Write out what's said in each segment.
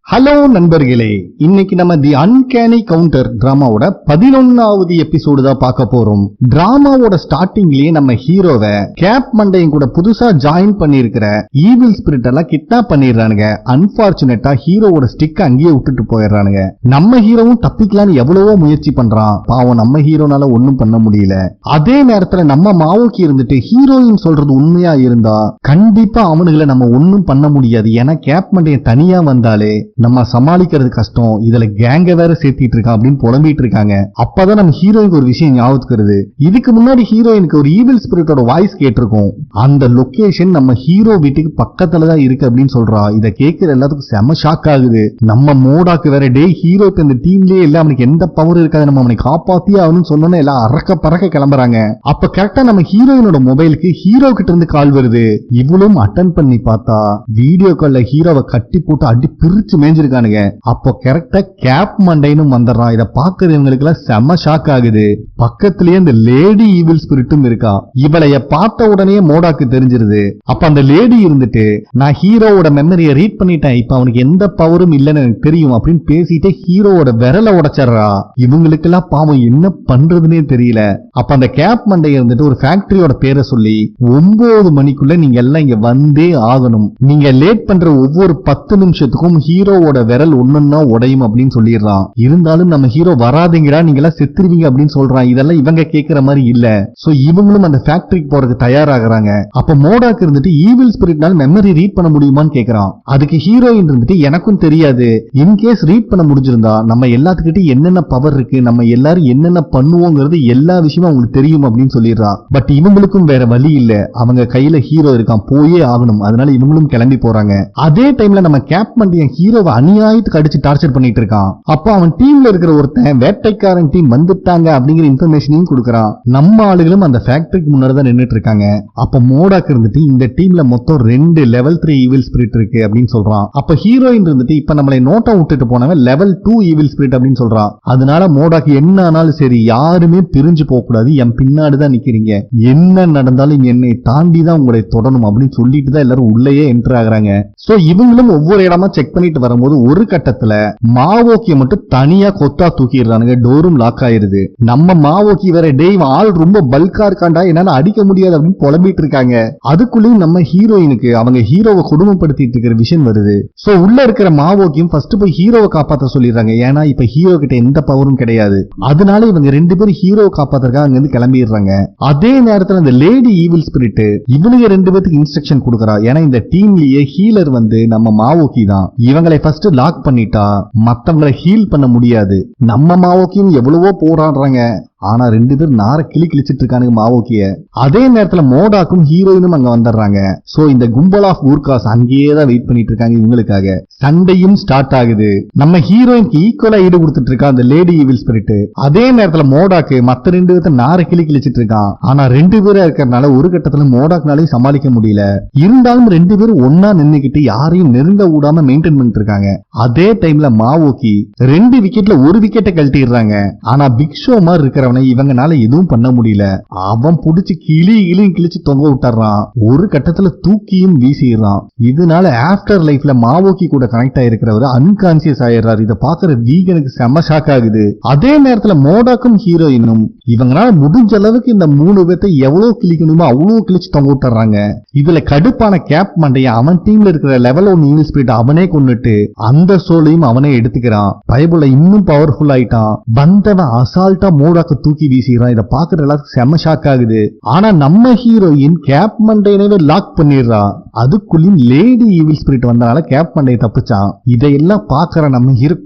Hello நண்பர்களே, இன்னைக்கு நம்ம தி அன்கேனி கவுண்டர் டிராமாவோட 11வது எபிசோடு தான் பார்க்க போறோம். டிராமாவோட ஸ்டார்டிங்லயே நம்ம ஹீரோவை கேப் மண்டையும் கூட புதுசா ஜாயின் பண்ணிருக்கிற ஈவில் ஸ்பிரிட் எல்லாம் கிட்னாப் பண்ணிடுறானுங்க. அன்பார்ச்சுனேட்டா ஹீரோவோட ஸ்டிக் அங்கேயே விட்டுட்டு போயிடுறானுங்க. நம்ம ஹீரோவும் தப்பிக்கலான்னு எவ்வளவோ முயற்சி பண்றான். பாவம் நம்ம ஹீரோனால ஒன்னும் பண்ண முடியல. அதே நேரத்துல நம்ம மாவோக்கி இருந்துட்டு ஹீரோயின் சொல்றது உண்மையா இருந்தா கண்டிப்பா அவனுங்களை நம்ம ஒன்னும் பண்ண முடியாது. ஏன்னா கேப் மண்டைய தனியா வந்தாலே நம்ம சமாளிக்கிறது கஷ்டம், இதுல கேங்க வேற சேர்த்திட்டு இருக்கான் அப்படின்னு புலம்பிட்டு இருக்காங்க. அப்பதான் நம்ம ஹீரோயினுக்கு ஒரு விஷயம் ஞாபகத்துக்கு வருது. இதுக்கு முன்னாடி ஹீரோயினுக்கு ஒரு ஈவில் ஸ்பிரிட்டோட வாய்ஸ் கேட்டிருக்கோம். அந்த லொகேஷன் நம்ம ஹீரோ வீட்டுக்கு பக்கத்துலதான் இருக்கு அப்படின்னு சொல்றா. இதை கேட்கிற எல்லாத்துக்கும் செம ஷாக் ஆகுது. நம்ம மோடாக்கு வேற டே ஹீரோ இப்ப இந்த டீம்லயே இல்ல, அவனுக்கு எந்த பவர் இருக்காது, நம்ம அவனை காப்பாத்தியே ஆகணும்னு சொன்னோன்னு எல்லாம் அறக்க பறக்க கிளம்புறாங்க. அப்ப கரெக்டா நம்ம ஹீரோயினோட மொபைலுக்கு ஹீரோ கிட்ட இருந்து கால் வருது. இவளும் அட்டன் பண்ணி பார்த்தா வீடியோ கால்ல ஹீரோவை கட்டி போட்டு அடி பிரிச்சு மேஞ்சிருக்கானுங்க. அப்போ கரெக்டா கேப் மண்டைன்னு வந்துடுறான். இத பாக்குறவங்களுக்கு எல்லாம் செம ஷாக் ஆகுது. பக்கத்திலேயே இந்த லேடி ஈவில் ஸ்பிரிட்டும் இருக்கா. இவளைய பார்த்த உடனே மோடாக்கு தெரிஞ்சிருது. அப்ப அந்த லேடி இருந்துட்டு நான் ஹீரோவோட மெமரியை ரீட் பண்ணிட்டேன், இப்ப அவனுக்கு எந்த பவரும் இல்லைன்னு எனக்கு தெரியும் அப்படின்னு பேசிட்டு ஹீரோவோட விரலை உடைச்சிடறா. இவங்களுக்கு எல்லாம் பாவம் என்ன பண்றதுன்னே தெரியல. அப்ப அந்த கேப் மண்டை இருந்துட்டு ஒரு ஃபேக்டரியோட பேரை சொல்லி 9 மணிக்குள்ள நீங்க எல்லாம் இங்க வந்தே ஆகணும், நீங்க லேட் பண்ற ஒவ்வொரு 10 நிமிஷத்துக்கும் ஹீரோவோட விரல் ஒண்ணுன்னா உடையும் அப்படின்னு சொல்லிடுறான். இருந்தாலும் நம்ம ஹீரோ வராதீங்கடா, நீங்க எல்லாம் செத்துருவீங்க அப்படின்னு சொல்றான். இதெல்லாம் இவங்க கேட்கிற மாதிரி இல்ல. சோ இவங்களும் அந்த ஃபேக்டரிக்கு போறதுக்கு தயாராகிறாங்க. அப்ப மோடாக்கு இருந்துட்டு ஈவில் ஸ்பிரிட்னால மெமரி ரீட் பண்ண முடியுமான்னு கேக்குறான். அதுக்கு ஹீரோயின் இருந்துட்டு எனக்கும் தெரியாது, இன்கேஸ் ரீட் பண்ண முடிஞ்சிருந்தா நம்ம எல்லாத்துக்கிட்ட என்னென்ன பவர் இருக்கு, நம்ம எல்லாரும் என்னென்ன பண்ணுவோங்கிறது எல்லா விஷயமும் அவங்களுக்கு தெரியும் அப்படின்னு சொல்லிடுறா. பட் இவங்களுக்கும் வேற வழி இல்ல, அவங்க கையில ஹீரோ இருக்கான், போயே ஆகணும். அதனால இவங்களும் கிளம்பி போறாங்க. அதே டைம்ல நம்ம கேப் மண்டிய ஹீரோவை அநியாயத்துக்கு அடிச்சு டார்ச்சர் பண்ணிட்டு இருக்கான். அப்ப அவன் டீம்ல இருக்கிற ஒருத்தன் வேட்டைக்காரன் டீம் வந்துட்டாங்க அப்படிங்கிற இன்ஃபர்மேஷனையும் கொடுக்கறான். நம்ம ஆளுகளும் அந்த ஃபேக்டரிக்கு முன்னாடி தான் நின்னுட்டு இருக்காங்க. அப்ப மோடாக்கு இருந்துட்டு இந்த டீம்ல மொத்தம் 2 லெவல் 3 ஈவில் ஸ்பிரிட் இருக்கு அப்படின்னு சொல்றான். அப்ப ஹீரோயின் இருந்துட்டு இப்ப நம்மளை நோட்டா விட்டுட்டு போனவன் லெவல் 2 ஈவில் ஸ்பிரிட் அப்படின்னு சொல்றான். அதனால மோடாக்கு என்ன ஆனாலும் சரி யாருமே பிரிஞ்சு போக கூடாது, என் பின்னாடிதான் நிக்கிறீங்க, என்ன நடந்தாலும் என்னை தாண்டி தான் உங்களை தொடணும் அப்படின்னு சொல்லிட்டு தான் எல்லாரும் உள்ளேயே என்டர் ஆகுறாங்க. சோ இவங்களும் ஒவ்வொரு இடமா செக் பண்ணிட்டு வரும்போது ஒரு கட்டத்துல மாவோக்கிய மட்டும் தனியா கொத்தா தூக்கிடுறானுங்க. டோரும் லாக் ஆயிருது. நம்ம மாவோக்கி வேற டேய் ஆள் ரொம்ப பல்கா இருக்காண்டா, என்னால அடிக்க முடியாது அப்படின்னு புலம்பிட்டு இருக்காங்க. அதுக்குள்ளயும் நம்ம ஹீரோயினுக்கு அவங்க ஹீரோவை கொடுமைப்படுத்திட்டு இருக்கிற விஷயம் வருது. சோ உள்ள இருக்கிற மாவோக்கியும் ஃபர்ஸ்ட் போய் ஹீரோவை காப்பாத்த சொல்லிடுறாங்க. ஏன்னா இப்ப ஹீரோ கிட்ட எந்த பவரும் கிடையாது. அதனால இவங்க 2 பேரும் ஹீரோவை காப்பாத்துறதுக்காக அங்க இருந்து கிளம்பிடுறாங்க. அதே நேரத்துல அந்த லேடி ஈவில் ஸ்பிரிட் இவனுங்க 2 பேருக்கு இன்ஸ்ட்ரக்ஷன் கொடுக்கறா. ஏன்னா இந்த டீம்லயே ஹீலர் வந்து நம்ம மாவோக்கி தான். இவங்களை ஃபர்ஸ்ட் லாக் பண்ணிட்டா மத்தவங்களை ஹீல் பண்ண முடியாது. நம்ம மாவோக்கியும் எவ்வளவோ போராடுறாங்க. ஆனா 2 பேர் நார கிழிச்சிட்டு இருக்கானுங்க மாவோக்கிய. அதே நேரத்துல மோடாக்கும் ஹீரோயினும் அங்க வந்துடுறாங்க. சோ இந்த கும்பல் ஆஃப் ஊர்காஸ் அங்கேயே தான் வெயிட் பண்ணிட்டு இருக்காங்க இவங்களுக்காக. சண்டையும் ஸ்டார்ட் ஆகுது. நம்ம ஹீரோயினுக்கு ஈக்குவலா ஈடு கொடுத்துட்டு இருக்கா அந்த லேடி ஈவில் ஸ்பிரிட். அதே நேரத்துல மோடாக்கு மத்த 2 பேர்த்த நார கிழிச்சிட்டு இருக்கான். ஆனா 2 பேரா இருக்கிறதுனால ஒரு கட்டத்துல மோடாக்குனாலையும் சமாளிக்க முடியல. இருந்தாலும் 2 பேரும் ஒன்னா நின்னுக்கிட்டு யாரையும் நெருங்க விடாம மெயின்டைன் பண்ணிட்டு இருக்காங்க. அதே டைம்ல மாவோக்கி 2 விக்கெட்ல 1 விக்கெட்டை கழட்டிடுறாங்க. ஆனா பிக் ஷோ மாதிரி இருக்கிற இவங்கனால எதுவும் பண்ண முடியல. அவன் புடிச்சு கிழிச்சு தொங்க விட்டுறான். ஒரு கட்டத்துல தூக்கியும் வீசிடுறான். இதனால ஆஃப்டர் லைஃப்ல மாவோக்கி கூட கனெக்ட் ஆயிருக்கிறவர் அன்கான்சியஸ் ஆயிடுறாரு. இதை பாக்குற வீகனுக்கு செம ஷாக் ஆகுது. அதே நேரத்துல மோடாக்கும் ஹீரோயினும் இவங்களால முடிஞ்ச அளவுக்கு இந்த 3 பேர்த்தை எவ்வளவு கிழிக்கணுமோ அவ்வளவு கிழிச்சு தொங்க விட்டுறாங்க. இதுல கடுப்பான கேப் மண்டைய அவன் டீம்ல இருக்கிற லெவல் 1 ஈவில் ஸ்பிரிட் அவனே கொன்னுட்டு அந்த சோலையும் அவனே எடுத்துக்கிறான். பைபிள்ல இன்னும் பவர்ஃபுல் ஆயிட்டான். வந்தவன் அசால்ட்டா மோடாக்கு தூக்கி வீசிடுறான். இதை பாக்குற எல்லாத்துக்கும் செம ஷாக் ஆகுது. ஆனா நம்ம ஹீரோயின் கேப் மண்டையனவே லாக் பண்ணிடுறா. அதுக்குள்ளயும் லேடி ஈவில் ஸ்பிரிட் வந்தனால கேப் மண்டையை தப்பிச்சான். இதையெல்லாம் பாக்குற நம்ம ஹீரோ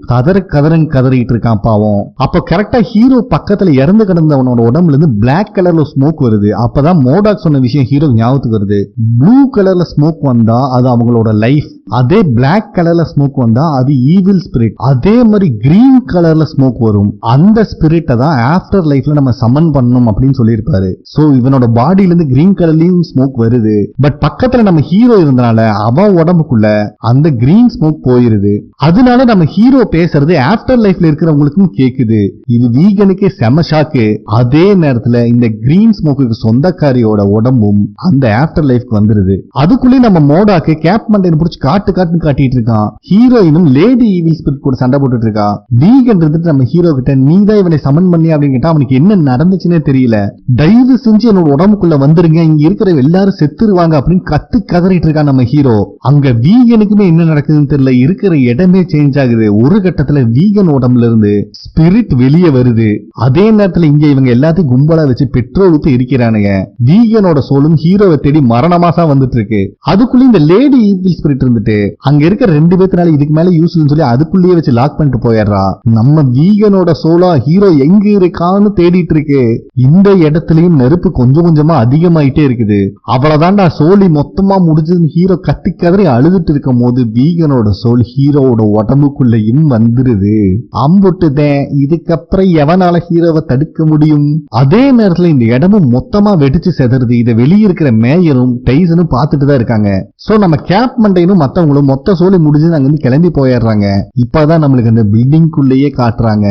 கதறிட்டு இருக்கான் பாவம். அப்ப கரெக்டா ஹீரோ பக்கத்துல இறந்து கிடந்தவனோட உடம்புல இருந்து பிளாக் கலர்ல ஸ்மோக் வருது. அப்பதான் மோடாக் சொன்ன விஷயம் ஹீரோ ஞாபகத்துக்கு வருது. ப்ளூ கலர்ல ஸ்மோக் வந்தா அது அவங்களோட லைஃப், அதே பிளாக் கலர்ல ஸ்மோக் வந்தா அது ஈவில் ஸ்பிரிட். அதே மாதிரி கிரீன் கலர்ல ஸ்மோக் வரும். அந்த ஸ்பிரிட்டை தான் ஆஃப்டர் ஆஃப்டர் லைஃப்ல நம்ம சமன் பண்ணணும் அப்படின்னு சொல்லியிருப்பாரு. சோ இவனோட பாடியில இருந்து கிரீன் கலர்லயும் ஸ்மோக் வருது. பட் பக்கத்துல நம்ம ஹீரோ இருந்தனால அவன் உடம்புக்குள்ள அந்த கிரீன் ஸ்மோக் போயிருது. அதனால நம்ம ஹீரோ பேசுறது ஆஃப்டர் லைஃப்ல இருக்கிறவங்களுக்கும் கேக்குது. இது வீகனுக்கே செம ஷாக்கு. அதே நேரத்துல இந்த கிரீன் ஸ்மோக்கு சொந்தக்காரியோட உடம்பும் அந்த ஆஃப்டர் லைஃப்க்கு வந்துருது. அதுக்குள்ளே நம்ம மோடாக்கு கேப் மண்டையை பிடிச்சி காட்டுன்னு காட்டிட்டு இருக்கான். ஹீரோயினும் லேடி ஈவில் ஸ்பிரிட் கூட சண்டை போட்டுட்டு இருக்கா. வீகன் இருந்துட்டு நம்ம ஹீரோ கிட்ட நீதான் இவனை சமன் பண்ணி அப்படின்னு கேட்டா அவனுக்கு என்ன நடந்துச்சுன்னே தெரியல. தயவு செஞ்சு என்னோட உடம்புக்குள்ள வந்துருங்க, இங்க இருக்கிற எல்லாரும் செத்துருவாங்க அப்படின்னு கதறிட்டு இருக்கான் நம்ம ஹீரோ. அங்க வீகனுக்குமே என்ன நடக்குதுன்னு தெரியல. இருக்கிற இடமே சேஞ்ச் ஆகுது. ஒரு கட்டத்துல வீகன் உடம்புல இருந்து ஸ்பிரிட் வெளியே வருது. அதே நேரத்துல இங்க இவங்க எல்லாத்தையும் கும்பலா வச்சு பெட்ரோல் ஊத்தி இருக்கிறானுங்க. வீகனோட சோலும் ஹீரோவை தேடி மரணமாசா வந்துட்டு இருக்கு. அதுக்குள்ள இந்த லேடி ஈவில் ஸ்பிரிட் இருந்துட்டு அங்க இருக்கிற 2 பேர்த்தனால இதுக்கு மேல யூஸ்னு சொல்லி அதுக்குள்ளேயே வச்சு லாக் பண்ணிட்டு போயிடுறா. நம்ம வீகனோட சோலா ஹீரோ எங்க இருக்கான்னு தேடிட்டு இருக்கு. இந்த இடத்துலயும் நெருப்பு கொஞ்சம் கொஞ்சமா அதிகமாயிட்டே இருக்குது. அவ்வளவுதான்டா சோலி மொத்தமா முடிஞ்சதுன்னு ஹீரோ கதறி அழுதுட்டு இருக்கும் போது வீகனோட சோல் ஹீரோவோட உடம்புக்குள்ளயும் வந்துருது. அம்புட்டுதேன். இதுக்கப்புறம் எவனால ஹீரோவை தடுக்க முடியும்? அதே நேரத்துல இந்த இடமும் மொத்தமா வெடிச்சு செதறுது. இதை வெளியே இருக்கிற மேயரும் டைசனும் பார்த்துட்டு தான் இருக்காங்க. சோ நம்ம கேப் மண்டையனும் மத்தவங்களும் மொத்த சோலி முடிஞ்சு அங்க இருந்து கிளம்பி போயிடுறாங்க. இப்பதான் நம்மளுக்கு அந்த பில்டிங்குள்ளேயே காட்டுறாங்க.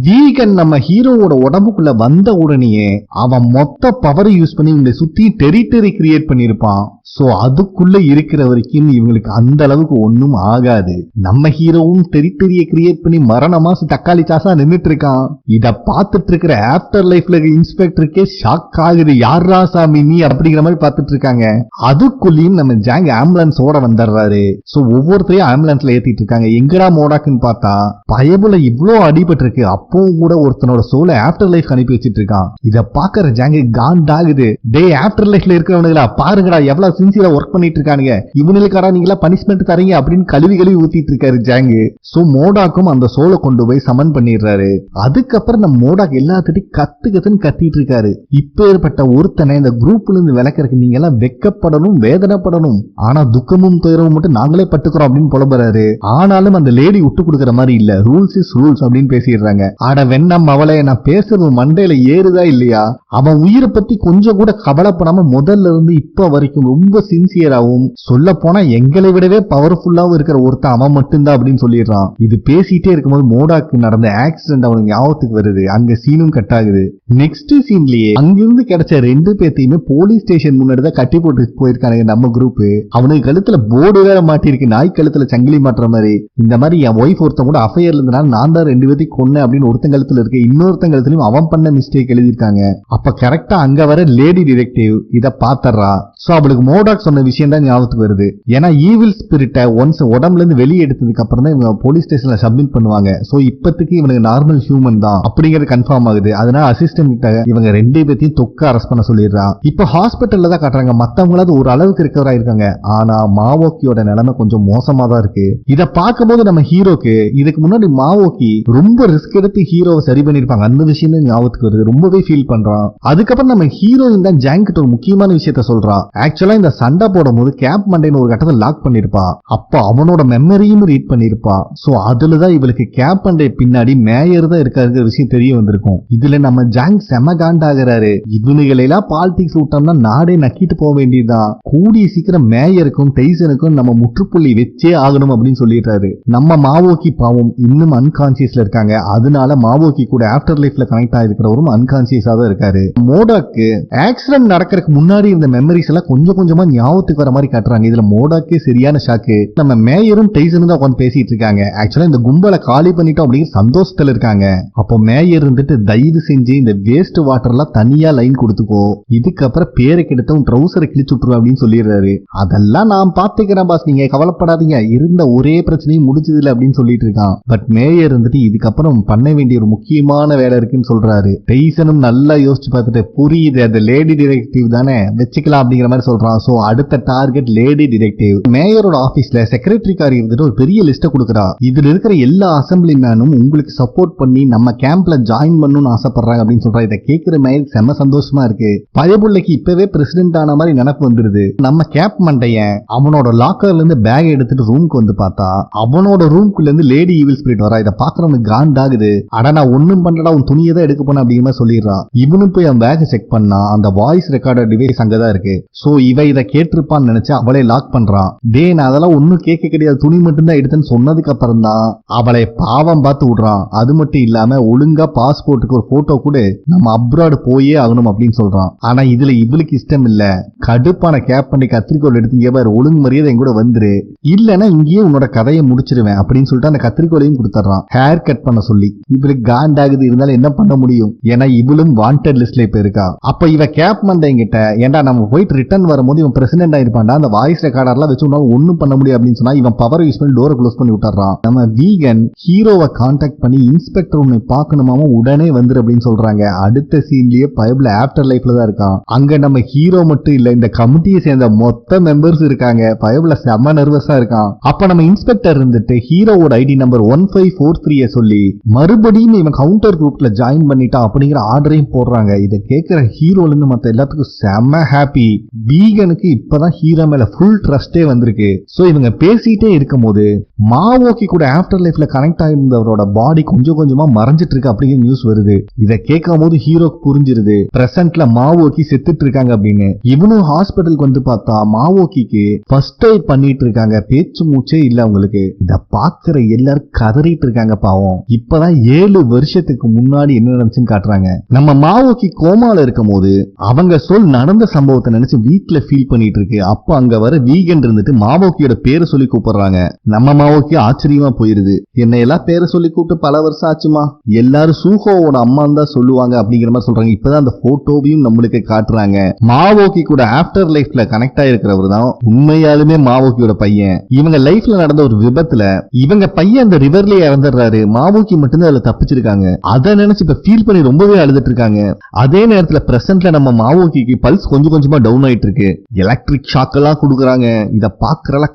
வீகன் நம்ம ஹீரோவோட உடம்புக்குள்ள வந்த உடனேயே அவன் மொத்த பவர் யூஸ் பண்ணி இவங்களை சுத்தி டெரிட்டரி கிரியேட் பண்ணிருப்பான். சோ அதுக்குள்ள இருக்கிற வரைக்கும் இவங்களுக்கு அந்த அளவுக்கு ஒண்ணும் ஆகாது. நம்ம ஹீரோவும் டெரிட்டரியை கிரியேட் பண்ணி மரணமாசு தக்காளி சாசா நின்னுட்டு இருக்கான். இத பார்த்துட்டு இருக்கிற ஆஃப்டர் லைஃப்ல இன்ஸ்பெக்டருக்கே ஷாக் ஆகுது. யாரா சாமி நீ அப்படிங்கிற மாதிரி பார்த்துட்டு இருக்காங்க. அதுக்குள்ளேயும் நம்ம ஜாங் ஆம்புலன்ஸோட வந்துடுறாரு. சோ ஒவ்வொருத்தரையும் ஆம்புலன்ஸ்ல ஏத்திட்டு இருக்காங்க. எங்கடா மோடாக்குன்னு பார்த்தா பயபுல இவ்வளவு அடிபட்டு இருக்கு. அப்பவும் கூட ஒருத்தனோட சோலை ஆஃப்டர் லைஃப் அனுப்பி வச்சிட்டு இருக்கான். இத பாக்குற ஜாங் காண்டாகுது. டே ஆஃப்டர் லைஃப்ல இருக்கிறவனுங்களா பாருங்கடா எவ்வளவு சின்சியரா ஒர்க் பண்ணிட்டு இருக்கானுங்க. இவனுக்காரா நீங்களா பனிஷ்மெண்ட் தரீங்க அப்படின்னு கழுவி ஊத்திட்டு இருக்காரு ஜாங். சோ மோடாக்கும் அந்த சோலை கொண்டு போய் சமன் பண்ணிடுறாரு. அதுக்கப்புறம் நம்ம மோடாக் எல்லாத்திட்டையும் கத்துன்னு கத்திட்டு இருக்காரு. இப்ப ஏற்பட்ட ஒருத்தனை இந்த குரூப்ல இருந்து விளக்கறதுக்கு நீங்க எல்லாம் வெக்கப்படணும், வேதனைப்படணும். ஆனா துக்கமும் துயரமும் மட்டும் நாங்களே பட்டுக்கிறோம் அப்படின்னு புலம்புறாரு. ஆனாலும் அந்த லேடி விட்டு கொடுக்கற மாதிரி இல்ல. ரூல்ஸ் இஸ் ரூல்ஸ் அப்படின்னு பேசிடுறாங்க. ஆட வெண்ணம் அவளை நான் பேசுறது மண்டையில ஏறுதா இல்லையா? அவன் உயிரை பத்தி கொஞ்சம் கூட கவலைப்படாம முதல்ல இருந்து இப்ப வரைக்கும் ரொம்ப சின்சியராகவும் சொல்ல போனா எங்களை விடவே பவர்ஃபுல்லாவும் இருக்கிற ஒருத்தன் அவன் மட்டும்தான் அப்படின்னு சொல்லிடுறான். இது பேசிட்டே இருக்கும்போது மோடாக்கு நடந்த ஆக்சிடென்ட் அவனுக்கு ஞாபகத்துக்கு வருது. அங்க சீனும் கட் ஆகுது. நெக்ஸ்ட் சீன்லயே அங்கிருந்து கிடைச்ச 2 பேத்தையுமே போலீஸ் ஸ்டேஷன் முன்னாடிதான் கட்டி போட்டு போயிருக்கானுங்க நம்ம குரூப். அவனுக்கு கழுத்துல போர்டு வேற மாட்டிருக்கு. நாய் கழுத்துல சங்கிலி மாட்டுற மாதிரி. இந்த மாதிரி என் ஒய்ஃப் ஒருத்தன் கூட அஃபையர்ல இருந்தனால நான் தான் 2 பேத்தையும் கொன்னேன் அப்படின்னு ஒருத்தன் கழுத்துல இருக்கு. இன்னொருத்தன் கழுத்துலயும் அவன் பண்ண மிஸ்டேக் எழுதிருக்காங்க. அப்ப கரெக்டா அங்க வர லேடி டிடெக்டிவ் இத பாத்தறா. சோ அவளுக்கு மோடாக் சொன்ன விஷயம் தான் ஞாபகத்துக்கு வருது. ஏன்னா ஈவில் ஸ்பிரிட்டை ஒன்ஸ் உடம்புல இருந்து வெளியே எடுத்ததுக்கு அப்புறம் தான் இவங்க போலீஸ் ஸ்டேஷன்ல சப்மிட் பண்ணுவாங்க. சோ இப்பத்துக்கு இவனுக்கு நார்மல் ஹியூமன் தான் அப்படிங்கிறது கன்ஃபார்ம் ஆகுது. அதனால அசிஸ்டன்ட் கிட்ட இவங்க 2 பேத்தையும் தொக்க அரெஸ்ட் பண்ண சொல்லிடுறா. இப்ப ஹாஸ்பிட்டல்ல தான் காட்டுறாங்க. மத்தவங்களாவது ஒரு அளவுக்கு ரிகவர் ஆயிருக்காங்க. ஆனா மாவோக்கியோட நிலைமை கொஞ்சம் மோசமா தான் இருக்கு. இத பார்க்கும்போது நம்ம ஹீரோக்கு இதுக்கு முன்னாடி மாவோக்கி ரொம்ப ரிஸ்க் எடுத்து ஹீரோவை சரி பண்ணிருப்பாங்க. அந்த விஷயம் ஞாபகத்துக்கு வருது. ரொம்பவே ஃபீல் பண்றான். அதுக்கப்புறம் நம்ம ஹீரோயின் தான் ஜாங் கிட்ட ஒரு முக்கியமான விஷயத்த சொல்றா. ஆக்சுவலா இந்த சண்டை போடும் போது கேப் மண்டைன்னு ஒரு கட்டத்தை லாக் பண்ணிருப்பா. அப்ப அவனோட மெமரியும் ரீட் பண்ணிருப்பா. சோ அதுலதான் இவளுக்கு கேப் மண்டை பின்னாடி மேயர் தான் இருக்காருங்கிற விஷயம் தெரிய வந்திருக்கும். இதுல நம்ம ஜாங் செம காண்டாகிறாரு. இவனுகளெல்லாம் பாலிடிக்ஸ் விட்டோம்னா நாடே நக்கிட்டு போக வேண்டியதுதான். கூடிய சீக்கிரம் மேயருக்கும் டைசனுக்கும் நம்ம முற்றுப்புள்ளி வச்சே ஆகணும் அப்படின்னு சொல்லிடுறாரு. நம்ம மாவோக்கி பாவம் இன்னும் அன்கான்சியஸ்ல இருக்காங்க. அதனால மாவோக்கி கூட ஆஃப்டர் லைஃப்ல கனெக்ட் ஆயிருக்கிறவரும் அன்கான்சியஸா தான் இருக்காரு. மோடாக்கு ஆக்சிடென்ட் நடக்கிறதுக்கு முன்னாடி இந்த மெமரிஸ் எல்லாம் கொஞ்சம் கொஞ்சமா ஞாபகத்துக்கு வர மாதிரி காட்டுறாங்க. இதுல மோடாக்கே சரியான ஷாக்கு. நம்ம மேயரும் டைசனும் தான் உட்காந்து பேசிட்டு இருக்காங்க. ஆக்சுவலா இந்த கும்பலை காலி பண்ணிட்டோம் அப்படிங்கிற சந்தோஷத்துல இருக்காங்க. அப்போ மேயர் இருந்துட்டு தயவு செஞ்சு இந்த வேஸ்ட் வாட்டர் எல்லாம் தனியா லைன் கொடுத்துக்கோ, இதுக்கப்புறம் பேரை கெடுத்த உன் ட்ரௌசரை கிழிச்சு விட்டுருவோம் அப்படின்னு சொல்லிடுறாரு. அதெல்லாம் நான் பாத்துக்கிறேன் பாஸ், நீங்க கவலைப்படாதீங்க, இருந்த ஒரே பிரச்சனையும் முடிச்சது இல்ல அப்படின்னு சொல்லிட்டு இருக்கான். பட் மேயர் இருந்துட்டு இதுக்கப்புறம் பண்ண வேண்டிய ஒரு முக்கியமான வேலை இருக்குன்னு சொல்றாரு. டைசனும் நல்லா யோசிச்சு பார்த்துட்டு புரியுது, அந்த லேடி டிடெக்டிவ் தானே வச்சுக்கலாம் அப்படிங்கிற மாதிரி சொல்றான். சோ அடுத்த டார்கெட் லேடி டிடெக்டிவ். மேயரோட ஆபீஸ்ல செக்ரட்டரி காரி இருந்துட்டு ஒரு பெரிய லிஸ்ட கொடுக்குறா. இதுல இருக்கிற எல்லா அசம்பிளி மேனும் உங்களுக்கு சப்போர்ட் பண்ணி நம்ம கேம்ப்ல ஜாயின் பண்ணணும்னு ஆசைப்படுறாங்க அப்படின்னு சொல்றா. இதை கேட்கிற மேயர் செம்ம சந்தோஷமா இருக்கு. பயபுள்ளைக்கு இப்பவே பிரசிடென்ட் ஆன மாதிரி நினைப்பு வந்துருது. நம்ம கேப் மண்டையன் அவனோட லாக்கர்ல இருந்து பேக் எடுத்துட்டு ரூமுக்கு வந்து பார்த்தா அவனோட ரூம்குள்ள இருந்து லேடி ஈவில் ஸ்பிரிட் வரா. இதை பாக்குறவனுக்கு காண்டாகுது. அட நான் ஒண்ணும் பண்றடா, உன் துணியை தான் எடுக்க போன அப்படிங்கிற மாதிரி சொல்லிடுறான். இவனும் போய் அவன் பேக் செக் பண்ணா அந்த வாய்ஸ் ரெக்கார்டர் டிவைஸ் அங்கதான் இருக்கு. சோ இவ இதை கேட்டிருப்பான்னு நினைச்சு அவளை லாக் பண்றான். டே நான் அதெல்லாம் ஒன்னும் கேட்க கிடையாது, துணி மட்டும் தான் எடுத்தேன்னு சொன்னதுக்கு அப்புறம் தான் அவளை பாவம் பார்த்து விடுறான். அது மட்டும் இல்லாம ஒழுங்கா பாஸ்போர்ட்டுக்கு ஒரு போட்டோ கூட நம்ம அப்ராட் போயே ஆகணும் அப்படின்னு சொல்றான். ஆனா இதுல இவளுக்கு இஷ்டம் இல்ல. கடுப்பான கேப் பண்ணி கத்திரிக்கோள் எடுத்தீங்க பாரு, ஒழுங்கு மரியாதை என் கூட வந்துரு, இல்லன்னா இங்கேயே உன்னோட கதையை முடிச்சிருவேன் அப்படின்னு சொல்லிட்டு அந்த கத்திரிக்கோளையும் கொடுத்துறான் ஹேர் கட் பண்ண சொல்லி. இவளுக்கு காண்டாகுது. இருந்தாலும் என்ன பண்ண முடியும், ஏன்னா இவளும் வாண்டட் லிஸ்ட்ல இப்ப இருக்கா. அப்ப இவ கேப் மண்டைங்கிட்ட ஏன்டா நம்ம போயிட்டு ரிட்டர்ன் வரும்போது இவன் பிரசிடென்ட் ஆயிருப்பான்டா, அந்த வாய்ஸ் ரெக்கார்டர்லாம் வச்சு ஒன்னும் பண்ண முடியும் அப்படின்னு சொன்னா இவன் பவர் யூஸ் பண்ணி டோரை க்ளோஸ் பண்ணி விட்டுறான். நம்ம வீகன் ஹீரோவை கான்டாக்ட் பண்ணி இன்ஸ்பெக்டர் உன்னை பார்க்கணுமாமா உடனே வந்துரு அப்படின்னு சொல்றாங்க. அடுத்த சீன்லயே பயபிள் ஆஃப்டர் லைஃப்ல தான் இருக்கான். அங்க நம்ம ஹீரோ மட்டும் இல்ல, இந்த கமிட்டியை சேர்ந்த மொத்த மெம்பர்ஸ் இருக்காங்க. பயபிள் செம்ம நர்வஸா இருக்கான். அப்ப நம்ம இன்ஸ்பெக்டர் இருந்துட்டு ஹீரோவோட ஐடி நம்பர் 1543 சொல்லி மறுபடியும் இவன் கவுண்டர் குரூப்ல ஜாயின் பண்ணிட்டான் அப்படிங்கிற ஆர்டரையும் போடுறாங்க. இதை கேட்கிற ஹீரோல இருந்து மத்த எல்லாத்துக்கும் செம்ம ஹாப்பி. வீகனுக்கு இப்பதான் ஹீரோ மேல ஃபுல் ட்ரஸ்டே வந்திருக்கு. சோ இவங்க பேசிட்டே இருக்கும் போது மாவோக்கி கூட ஆஃப்டர் லைஃப்ல கனெக்ட் ஆயிருந்தவரோட பாடி கொஞ்சம் கொஞ்சமா மறைஞ்சிட்டு இருக்கு அப்படிங்கிற நியூஸ் வருது. இதை கேட்கும் போது ஹீரோக்கு புரிஞ்சிருது பிரசன்ட்ல மாவோக்கி செத்துட்டு இருக்காங்க அப்படின்னு. இவனும் ஹாஸ்பிட்டலுக்கு வந்து பார்த்தா மாவோக்கிக்கு ஃபர்ஸ்ட் எய்ட் பண்ணிட்டு இருக்காங்க. பேச்சு மூச்சே இல்ல அவங்களுக்கு. இத பாக்குற எல்லாரும் கதறிட்டு இருக்காங்க. பாவம் இப்பதான் 7 வருஷத்துக்கு முன்னாடி என்ன நடந்துச்சுன்னு காட்டுறாங்க. நம்ம மாவோக்கி கோமால இருக்கும் போது அவங்க சொல் நடந்த சம்பவத்தை நினைச்சு வீட்டுல ஃபீல் பண்ணிட்டு இருக்கு. அப்ப அங்க வர வீகன் இருந்துட்டு மாவோக்கியோட பேரை சொல்லி கூப்பிடுறாங்க. நம்ம மாவோக்கி ஆச்சரியமா போயிருது. என்ன எல்லாம் பேரை சொல்லி கூப்பிட்டு பல வருஷம் ஆச்சுமா, எல்லாரும் சூஹோவோட அம்மா தான் சொல்லுவாங்க அப்படிங்கிற மாதிரி சொல்றாங்க. இப்பதான் அந்த போட்டோவையும் நம்மளுக்கு காட்டுறாங்க. மாவோக்கி கூட ஆஃப்டர் லைஃப்ல கனெக்ட் ஆயிருக்கிறவர் தான் உண்மையாலுமே மாவோக்கியோட பையன். இவங்க லைஃப்ல நடந்த ஒரு விபத்துல இவங்க பையன் அந்த ரிவர்லயே இறந்துடுறாரு. மாவோக்கி மட்டும்தான் அதுல தப்பிச்சிருக்காங்க. அதை நினைச்சு இப்ப ஃபீல் பண்ணி ரொம்பவே அழுதுட்டு இருக்காங்க. அதே நேரத்துல பிரசன்ட்ல நம்ம மாவோக்கிக்கு பல்ஸ் கொஞ்சம் கொஞ்சமா டவுன் ஆயிட்டு இருக்கு. எலக்ட்ரிக் ஷாக் எல்லாம் கொடுக்குறாங்க. இத பாக்குறல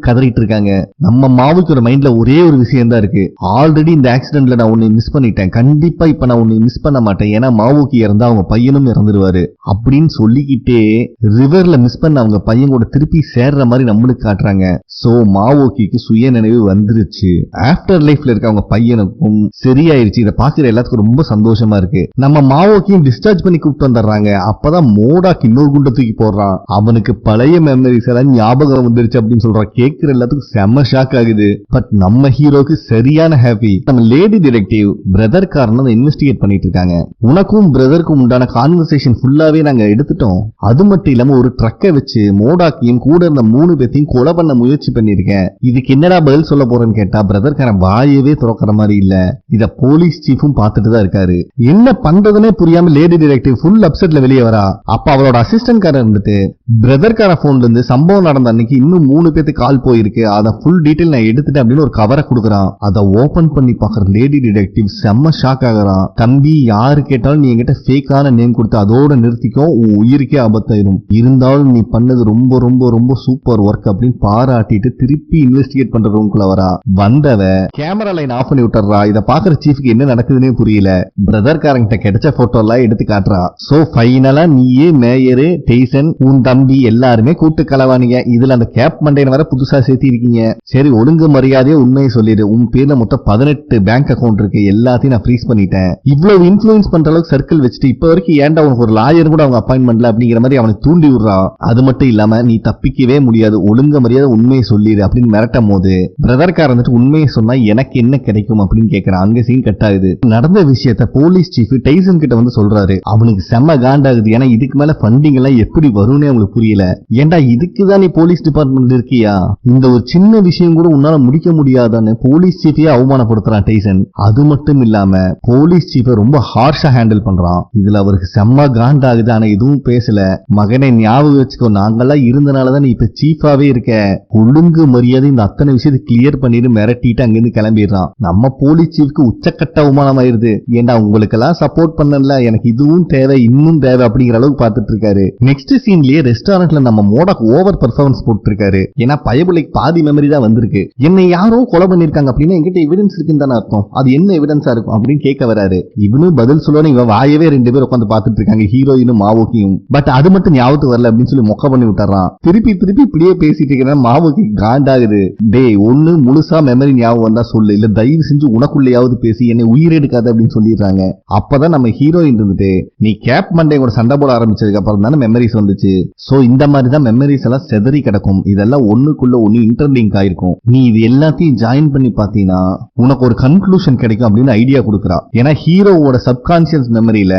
கதறிட்டு இருக்காங்க. நம்ம மாவோக்கியோட மைண்ட்ல ஒரே ஒரு விஷயம் தான் இருக்கு. ஆல்ரெடி இந்த ஆக்சிடென்ட்ல நான் உன்னை மிஸ் பண்ணிட்டேன், கண்டிப்பா இப்ப நான் உன்னை மிஸ் பண்ண மாட்டேன், ஏன்னா மாவோக்கி இறந்தா அவங்க பையனும் இறந்துருவாரு அப்படின்னு சொல்லிக்கிட்டே ரிவர்ல மிஸ் பண்ண அவங்க பையன் கூட திருப்பி சேர்ற மாதிரி நம்மளுக்கு காட்டுறாங்க. சோ மாவோக்கிக்கு சுய நினைவு வந்துருச்சு. ஆஃப்டர் லைஃப்ல இருக்க அவங்க பையனுக்கும் சரியாயிருச்சு. இதை பாக்குற எல்லாத்துக்கும் ரொம்ப சந்தோஷமா இருக்கு. நம்ம மாவோக்கியும் டிஸ்சார்ஜ் பண்ணி கூப்பிட்டு வந்துடுறாங்க. அப்பதான் மோடாக்கு இன்னொரு குண்டை தூக்கி போடுறான். அவனுக்கு பழைய மெமரிஸ் எல்லாம் ஞாபகம் வந்துருச்சு அப்படின்னு சொல்றான். கேட்கிற எல்லாத்துக்கும் செம்ம ஷாக் ஆகுது. பட் நம்ம ஹீரோக்கு சரியான ஹாப்பி. நம்ம லேடி டிடெக்டிவ் பிரதர் காரணம் இன்வெஸ்டிகேட் பண்ணிட்டு இருக்காங்க. உனக்கும் பிரதருக்கும் உண்டான கான்வர்சேஷன் ஃபுல்லாவே நாங்க எடுத்துட்டோம். அது மட்டும் இல்லாம ஒரு ட்ரக்கை வச்சு மோடாக்கையும் கூட இருந்த 3 பேத்தையும் கொலை பண்ண முயற்சி பண்ணிருக்கேன். இதுக்கு என்னடா பதில் சொல்ல போறேன்னு கேட்டா பிரதர்காரன் வாயவே துறக்கிற மாதிரி இல்ல. இத போலீஸ் சீஃபும் பார்த்துட்டு தான் இருக்காரு. என்ன பண்றதுன்னே புரியாம லேடி டிடெக்டிவ் ஃபுல் அப்செட்ல வெளியே வரா. அப்ப அவளோட அசிஸ்டன்ட் காரர் இருந்துட்டு பிரதர்கார போன்ல இருந்து சம்பவம் நடந்த அன்னைக்கு இன்னும் 3 பேத்துக்கு கால் போயிருக்கு, அத ஃபுல் டீடைல் நான் எடுத்துட்டேன் அப்படின்னு ஒரு கவரை கொடுக்குறான். அதை ஓபன் பண்ணி பாக்குற லேடி டிடெக்டிவ் செம்ம ஷாக் ஆகுறான். தம்பி யாரு கேட்டாலும் நீ என்கிட்ட ஃபேக்கான நேம் கொடுத்து அதோட நிறுத்திக்கோ, உன் உயிருக்கே ஆபத்தாயிரும். இருந்தாலும் நீ பண்ணது ரொம்ப ரொம்ப ரொம்ப சூப்பர் ஒர்க் அப்படின்னு பாராட்டிட்டு திருப்பி இன்வெஸ்டிகேட் பண்ற ரூம்குள்ள வரா. வந்தவ கேமரா லைன் ஆஃப் பண்ணி விட்டுறா. இத பாக்குற சீஃப்க்கு என்ன நடக்குதுன்னே புரியல. பிரதர்காரங்கிட்ட கிடைச்ச போட்டோ எல்லாம் எடுத்து காட்டுறா. சோ ஃபைனலா நீயே மேயரு டெய்சன் உன் தம்பி எல்லாருமே கூட்டு கலவானீங்க. இதுல அந்த கேப் மண்டையன் வர புதுசா சேர்த்தி இருக்கீங்க. சரி ஒழுங்கு மரியாதையே உண்மையை சொல்லிடு. உன் பேர்ல மொத்தம் 18 பேங்க் அக்கௌண்ட் இருக்கு, எல்லாத்தையும் நான் ஃப்ரீஸ் பண்ணிட்டேன். இவ்வளவு இன்ஃபுளுன்ஸ் பண்ற அளவுக்கு சர்க்கிள் வச்சுட்டு இப்ப வரைக்கும் ஏன்டா உனக்கு ஒரு லாயர் கூட அவங்க அப்பாயின்மெண்ட்ல அப்படிங்கிற மாதிரி அவனை தூண்டி விடுறா. அது மட்டும் இல்லாம நீ தப்பிக்கவே முடியாது, ஒழுங்க மரியாதை உண்மையை சொல்லிடு அப்படின்னு மிரட்டும் போது பிரதர்காரன் உண்மையை சொன்னா எனக்கு என்ன கிடைக்கும் அப்படின்னு கேட்கிறான். அங்க சீன் கட் ஆகுது. நடந்த விஷயத்த போலீஸ் சீஃப் டைசன் கிட்ட வந்து சொல்றாரு. அவனுக்கு செம்ம காண்டாகுது. ஏன்னா இதுக்கு மேல ஃபண்டிங் எல்லாம் எப்படி வரும்னே அவங்களுக்கு புரியல. ஏன்டா இதுக்குதான் நீ போலீஸ் டிபார்ட்மெண்ட் இருக்கியா? இந்த ஒரு சின்ன விஷயம் விஷயம் கூட உன்னால முடிக்க முடியாதான்னு போலீஸ் சீஃபையே அவமானப்படுத்துறான் டைசன். அது மட்டும் இல்லாம போலீஸ் சீஃபை ரொம்ப ஹார்ஷா ஹேண்டில் பண்றான். இதுல அவருக்கு செம்ம காண்டாகுது. ஆனா எதுவும் பேசல. மகனை ஞாபகம் வச்சுக்கோ, நாங்கெல்லாம் இருந்தனாலதான் நீ இப்ப சீஃபாவே இருக்க. ஒழுங்கு மரியாதை இந்த அத்தனை விஷயத்தை கிளியர் பண்ணிட்டு மிரட்டிட்டு அங்கிருந்து கிளம்பிடுறான். நம்ம போலீஸ் சீஃப்க்கு உச்சக்கட்ட அவமானம் ஆயிருது. ஏண்டா உங்களுக்கெல்லாம் சப்போர்ட் பண்ணல, எனக்கு இதுவும் தேவை இன்னும் தேவை அப்படிங்கிற அளவுக்கு பார்த்துட்டு இருக்காரு. நெக்ஸ்ட் சீன்லயே ரெஸ்டாரண்ட்ல நம்ம மோடாக் ஓவர் பெர்ஃபார்மன்ஸ் போட்டு இருக்காரு. ஏன்னா பயபுலைக்கு பாதி மெமரி தான் வந்திருக்கு. என்னை யாரோ கொலை பண்ணிருக்காங்க அப்படின்னா என்கிட்ட எவிடன்ஸ் இருக்குன்னு தானே அர்த்தம். அது என்ன எவிடன்ஸா இருக்கும் அப்படின்னு கேட்க வராரு. இவனும் பதில் சொல்லணும். இவன் வாயவே 2 பேர் உட்காந்து பார்த்துட்டு இருக்காங்க, ஹீரோயினும் மாவோக்கியும். பட் அது மட்டும் ஞாபகத்துக்கு வரல அப்படின்னு சொல்லி மொக்க பண்ணி விட்டுறான். திருப்பி திருப்பி இப்படியே பேசிட்டு இருக்கிறேன். மாவோக்கி காண்டாகுது. டே ஒண்ணு முழுசா மெமரி ஞாபகம் வந்தா சொல்லு, இல்ல தயவு செஞ்சு உனக்குள்ளேயாவது பேசி என்னை உயிரெடுக்காது அப்படின்னு சொல்லிடுறாங்க. அப்பதான் நம்ம ஹீரோயின் இருந்துட்டு நீ கேப் மண்டே கூட சண்டை போட ஆரம்பிச்சதுக்கு அப்புறம் தானே மெமரிஸ் வந்துச்சு. சோ இந்த மாதிரி தான் மெமரிஸ் எல்லாம் செதறி கிடக்கும். இதெல்லாம் ஒண்ணுக்குள்ள ஒண்ணு இன்டர்லிங்க் ஆயிருக்கும். நீ இது எல்லாத்தையும் ஜாயின் பண்ணி பாத்தீங்கன்னா உனக்கு ஒரு கன்க்ளூஷன் கிடைக்கும் அப்படின்னு ஐடியா கொடுக்குறா. ஏன்னா ஹீரோவோட சப்கான்சியஸ் மெமரியில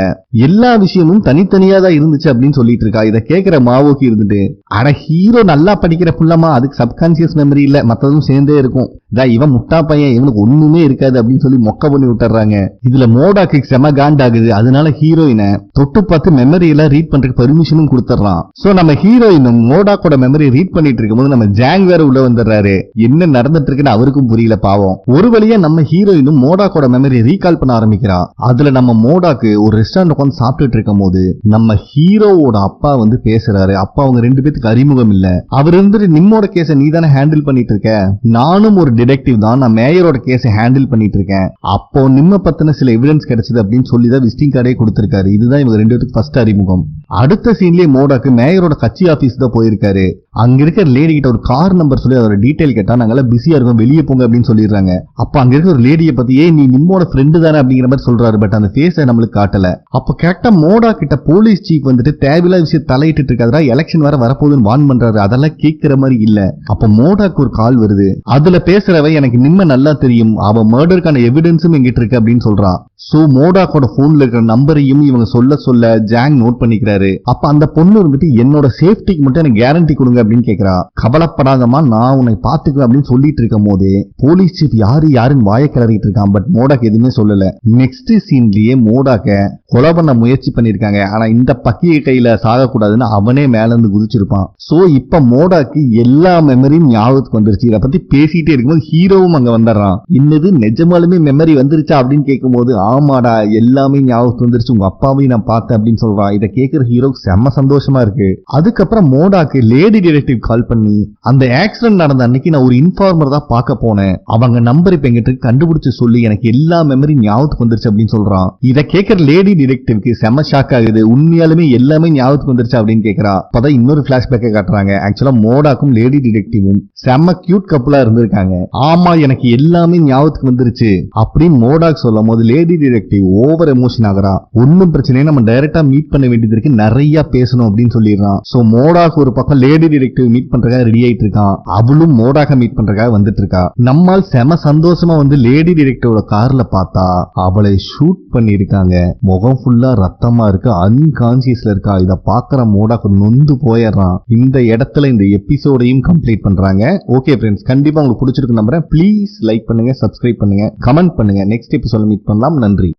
எல்லா விஷயமும் தனித்தனியா தான் இருந்துச்சு அப்படின்னு சொல்லிட்டு இருக்கா. இதை கேட்கிற மாவோக்கி இருந்துட்டு அட ஹீரோ நல்லா படிக்கிற புள்ளமா, அதுக்கு சப்கான்சியஸ் மெமரி இல்ல மத்ததும் சேர்ந்தே இருக்கும். இவன் முட்டா பையன், இவனுக்கு ஒண்ணுமே இருக்காது அப்படின்னு சொல்லி மொக்க பண்ணி விட்டுறாங்க. இதுல மோடாக்கு செம காண்டாகுது. அதனால ஹீரோயினை தொட்டு பார்த்து மெமரி எல்லாம் ரீட் பண்றதுக்கு பெர்மிஷனும் கொடுத்துறான். சோ நம்ம ஹீரோயினும் மோடாக்கோட மெமரி ரீட் பண்ணிட்டு இருக்கும்போது நம்ம ஜாங் வேற உள்ள வந்துடுறாரு. என்ன நடந்துட்டு இருக்குன்னு அவருக்கும் புரியல பாவம். ஒரு வழியா நம்ம ஹீரோயினும் மோடாக்கோட மெமரி ரீகால் பண்ண ஆரம்பிக்கிறா. அதுல நம்ம மோடாக்கு ஒரு ரெஸ்டாரண்ட் உட்காந்து சாப்பிட்டுட்டு இருக்கும் போது நம்ம ஹீரோவோட அப்பா வந்து பேசுறாரு. அப்பா அவங்க 2 பேத்துக்கு அறிமுகம் இல்ல. அவர் இருந்துட்டு நிம்மோட கேஸ நீ தானே ஹேண்டில் பண்ணிட்டு இருக்க, நானும் ஒரு டிடெக்டிவ் தான், நான் மேயரோட கேஸை ஹேண்டில் பண்ணிட்டு இருக்கேன். அப்போ நிம்ம பத்தின சில எவிடன்ஸ் கிடைச்சது அப்படின்னு சொல்லி தான் விசிட்டிங் கார்டே கொடுத்திருக்காரு. இதுதான் இவங்க 2 பேருக்கு ஃபர்ஸ்ட் அறிமுகம். அடுத்த சீன்லயே மோடாக்கு மேயரோட கட்சி ஆபீஸ் தான் போயிருக்காரு. அங்க இருக்கிற லேடி கிட்ட ஒரு கார் நம்பர் சொல்லி அதோட டீடைல் கேட்டா நாங்கெல்லாம் பிஸியா இருக்கோம் வெளியே போங்க அப்படின்னு சொல்லிடுறாங்க. அப்ப அங்க இருக்க ஒரு லேடியை பத்தி நீ நிம்மோட ஃப்ரெண்டு தானே அப்படிங்கிற மாதிரி சொல்றாரு. பட் அந்த ஃபேஸை நம்மளுக்கு காட்டல. அப்ப கரெக்டா மோடா கிட்ட போலீஸ் சீஃப் வந்துட்டு தேவையில்லாத விஷயம் தலையிட்டு இருக்காதா, எலெக்ஷன் வர வரப்போகுதுன்னு வார்ன் பண்றாரு. அதெல்லாம் கேட்கிற மாதிரி இல்ல. அப்ப மோடாக்கு ஒரு கால் வருது. அதுல பேசுறவ எனக்கு நிம்ம நல்லா தெரியும், அவ மர்டருக்கான எவிடன்ஸும் எங்கிட்ட இருக்கு அப்படின்னு சொல்றா. சோ மோடாக்கோட போன்ல இருக்கிற நம்பரையும் இவங்க சொல்ல ஜாங் நோட் பண்ணிக்கிறாரு. அப்ப அந்த பொண்ணு வந்துட்டு என்னோட சேஃப்டிக்கு மட்டும் எனக்கு கேரண்டி கொடுங்க அப்படின்னு கேக்குறா. கவலைப்படாதமா நான் உன்னை பாத்துக்குவேன் அப்படின்னு சொல்லிட்டு இருக்கும் போதே போலீஸ் சீஃப் யாருன்னு வாய கிளறிட்டு இருக்கான். பட் மோடாக் எதுவுமே சொல்லல. நெக்ஸ்ட் சீன்லயே மோடாக்க கொலை பண்ண முயற்சி பண்ணிருக்காங்க. ஆனா இந்த பக்கிய கையில சாகக்கூடாதுன்னு அவனே மேல இருந்து குதிச்சிருப்பான். சோ இப்ப மோடாக்கு எல்லா மெமரியும் ஞாபகத்துக்கு வந்துருச்சு. இதை பத்தி பேசிட்டே இருக்கும்போது ஹீரோவும் அங்க வந்துடுறான். இன்னது நிஜமாலுமே மெமரி வந்துருச்சா அப்படின்னு கேட்கும் போது ஆமாடா எல்லாமே ஞாபகத்துக்கு வந்துருச்சு, உங்க அப்பாவையும் நான் பார்த்தேன் அப்படின்னு சொல்றான். இதை கேட்கிற ஹீரோக்கு செம்ம சந்தோஷமா இருக்கு. அதுக்கப்புறம் மோடாக்கு லேடி டிடெக்டிவ் கால் பண்ணி அந்த ஆக்சிடென்ட் நடந்த அன்னைக்கு நான் ஒரு இன்ஃபார்மர் தான் பார்க்க போனேன், அவங்க நம்பர் இப்ப எங்கிட்ட கண்டுபிடிச்சு சொல்லி எனக்கு எல்லா மெமரி ஞாபகத்துக்கு வந்துருச்சு அப்படின்னு சொல்றான். இதை கேட்கிற லேடி டிடெக்டிவ்க்கு செம்ம ஷாக் ஆகுது. உண்மையாலுமே எல்லாமே ஞாபகத்துக்கு வந்துருச்சு அப்படின்னு கேட்கறா. அப்பதான் இன்னொரு பிளாஷ்பேக்கை காட்டுறாங்க. ஆக்சுவலா மோடாக்கும் லேடி டிடெக்டிவும் செம்ம கியூட் கப்பலா இருந்திருக்காங்க. ஆமா எனக்கு எல்லாமே ஞாபகத்துக்கு வந்துருச்சு அப்படின்னு மோடாக் சொல்லும் போது லேடி டிடெக்டிவ் ஓவர் எமோஷன் ஆகுறா. ஒன்னும் பிரச்சனை, நம்ம டைரக்டா மீட் பண்ண வேண்டியது இருக்கு, நிறைய பேசணும் அப்படின்னு சொல்லிடுறான். சோ மோடாக் ஒரு பக்கம் லேடி டிடெக்டிவ் மீட் பண்றதுக்காக ரெடி ஆயிட்டு இருக்கான். அவளும் மோடாக மீட் பண்றதுக்காக வந்துட்டு இருக்கா. நம்மால் செம சந்தோஷமா வந்து லேடி டிடெக்டிவோட கார்ல பார்த்தா அவளை ஷூட் பண்ணி இருக்காங்க. முகம் ஃபுல்லா ரத்தமா இருக்கு, அன்கான்சியஸ்ல இருக்கா. இத பாக்குற மோடாக் நொந்து போயிடுறான். இந்த இடத்துல இந்த எபிசோடையும் கம்ப்ளீட் பண்றாங்க. ஓகே ஃப்ரெண்ட்ஸ், கண்டிப்பா உங்களுக்கு பிடிச்சிருக்கு நம்புறேன். ப்ளீஸ் லைக் பண்ணுங்க, சப்ஸ்கிரைப் பண்ணுங்க, கமெண்ட் பண்ணுங்க. நெக்ஸ்ட் எபிசோட மீட் பண்ணலாம். நன்றி.